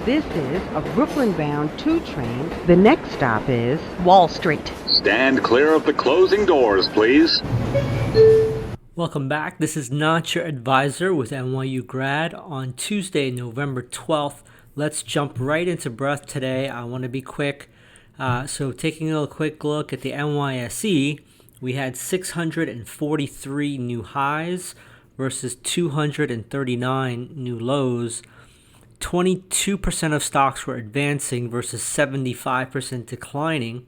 This is a Brooklyn-bound 2 train. The next stop is Wall Street. Stand clear of the closing doors, please. Welcome back. This is Not Your Advisor with NYU Grad on Tuesday, November 12th. Let's jump right into breath today. I want to be quick. So taking a quick look at the NYSE, we had 643 new highs versus 239 new lows. 22% of stocks were advancing versus 75% declining.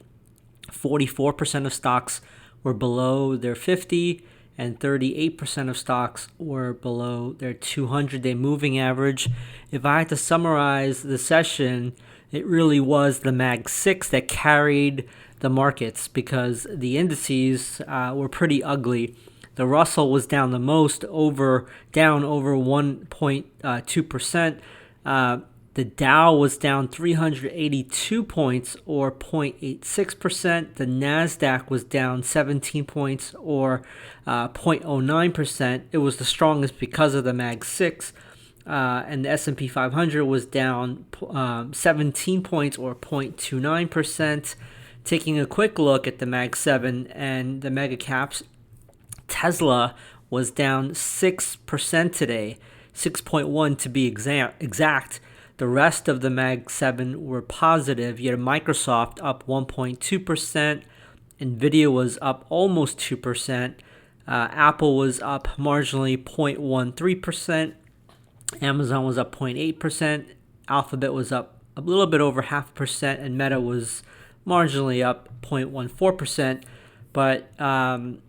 44% of stocks were below their 50, and 38% of stocks were below their 200-day moving average. If I had to summarize the session, it really was the Mag 6 that carried the markets because the indices were pretty ugly. The Russell was down the most, down over 1.2%. The Dow was down 382 points or 0.86%. The Nasdaq was down 17 points or 0.09%. It was the strongest because of the Mag 6. And the S&P 500 was down 17 points or 0.29%. Taking a quick look at the Mag 7 and the mega caps, Tesla was down 6% today, 6.1 to be exact. The rest of the Mag 7 were positive. You had Microsoft up 1.2%. Nvidia was up almost 2%. Apple was up marginally 0.13%. Amazon was up 0.8%. Alphabet was up a little bit over 0.5%. And Meta was marginally up 0.14%. But the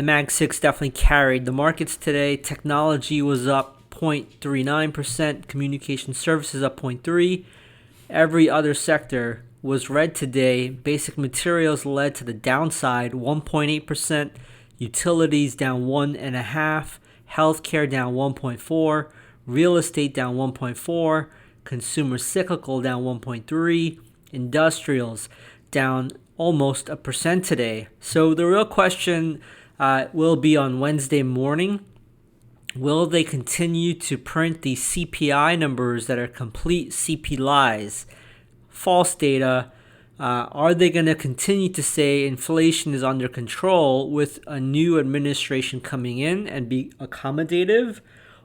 Mag 6 definitely carried the markets today. Technology was up 0.39%, communication services up 0.3%. Every other sector was red today. Basic materials led to the downside, 1.8%. Utilities down 1.5%. Healthcare down 1.4%. Real estate down 1.4%. Consumer cyclical down 1.3%. Industrials down almost 1% today. So the real question will be on Wednesday morning. Will they continue to print these CPI numbers that are complete CP lies, false data? Are they going to continue to say inflation is under control with a new administration coming in and be accommodative?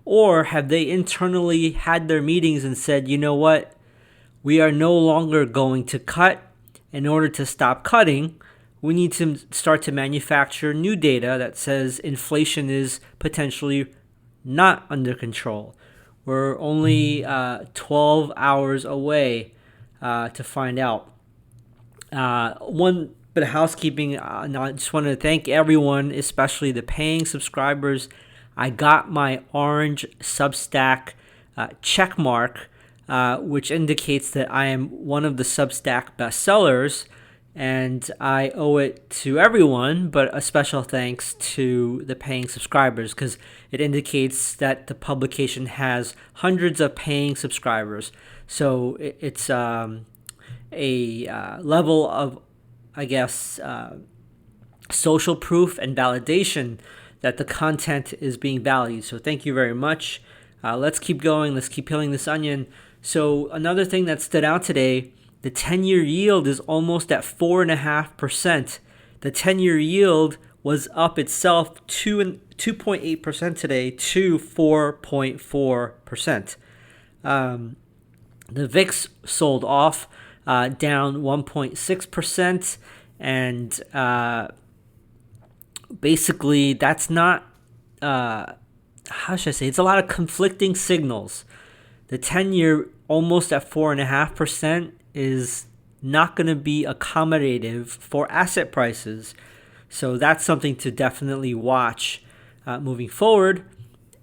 Or have they internally had their meetings and said, you know what, we are no longer going to cut. In order to stop cutting, we need to start to manufacture new data that says inflation is potentially not under control. We're only 12 hours away to find out. One bit of housekeeping, I just want to thank everyone, especially the paying subscribers. I got my orange Substack check mark, which indicates that I am one of the Substack bestsellers. And I owe it to everyone, but a special thanks to the paying subscribers because it indicates that the publication has hundreds of paying subscribers. So it's a level of, social proof and validation that the content is being valued. So thank you very much. Let's keep going. Let's keep peeling this onion. So another thing that stood out today, the 10-year yield is almost at 4.5%. The 10-year yield was up itself 2.8% today to 4.4%. The VIX sold off down 1.6%. And basically that's not, it's a lot of conflicting signals. The 10-year almost at 4.5% is not going to be accommodative for asset prices. So that's something to definitely watch moving forward.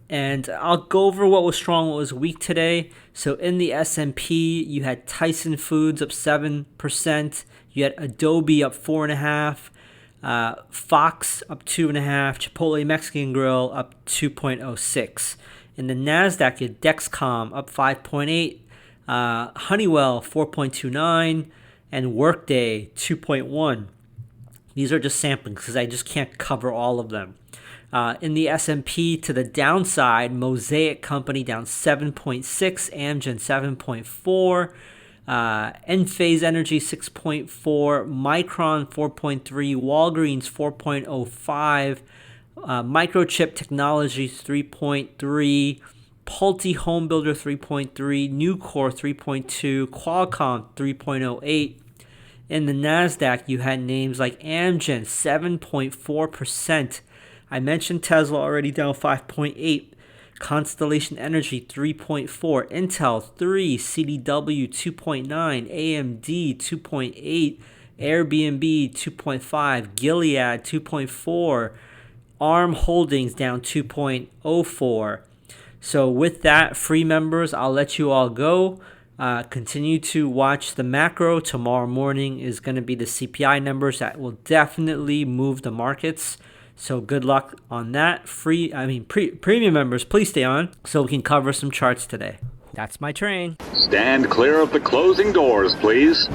And I'll go over what was strong, what was weak today. So in the S&P, you had Tyson Foods up 7%. You had Adobe up 4.5%. Fox up 2.5%. Chipotle Mexican Grill up 2.06%. In the NASDAQ, you had Dexcom up 5.8%. Honeywell 4.29%. And Workday 2.1%. These are just samplings because I just can't cover all of them. In the S&P to the downside, Mosaic Company down 7.6, Amgen 7.4, Enphase Energy 6.4, Micron 4.3, Walgreens 4.05, Microchip Technologies 3.3, Pulte Home Builder 3.3, Nucor 3.2, Qualcomm 3.08. In the NASDAQ, you had names like Amgen 7.4%. I mentioned Tesla already, down 5.8. Constellation Energy 3.4, Intel 3, CDW 2.9, AMD 2.8, Airbnb 2.5, Gilead 2.4, ARM Holdings down 2.04. So with that, free members, I'll let you all go. Continue to watch the macro. Tomorrow morning is going to be the CPI numbers that will definitely move the markets. So good luck on that. Premium members, please stay on so we can cover some charts today. That's my train. Stand clear of the closing doors, please.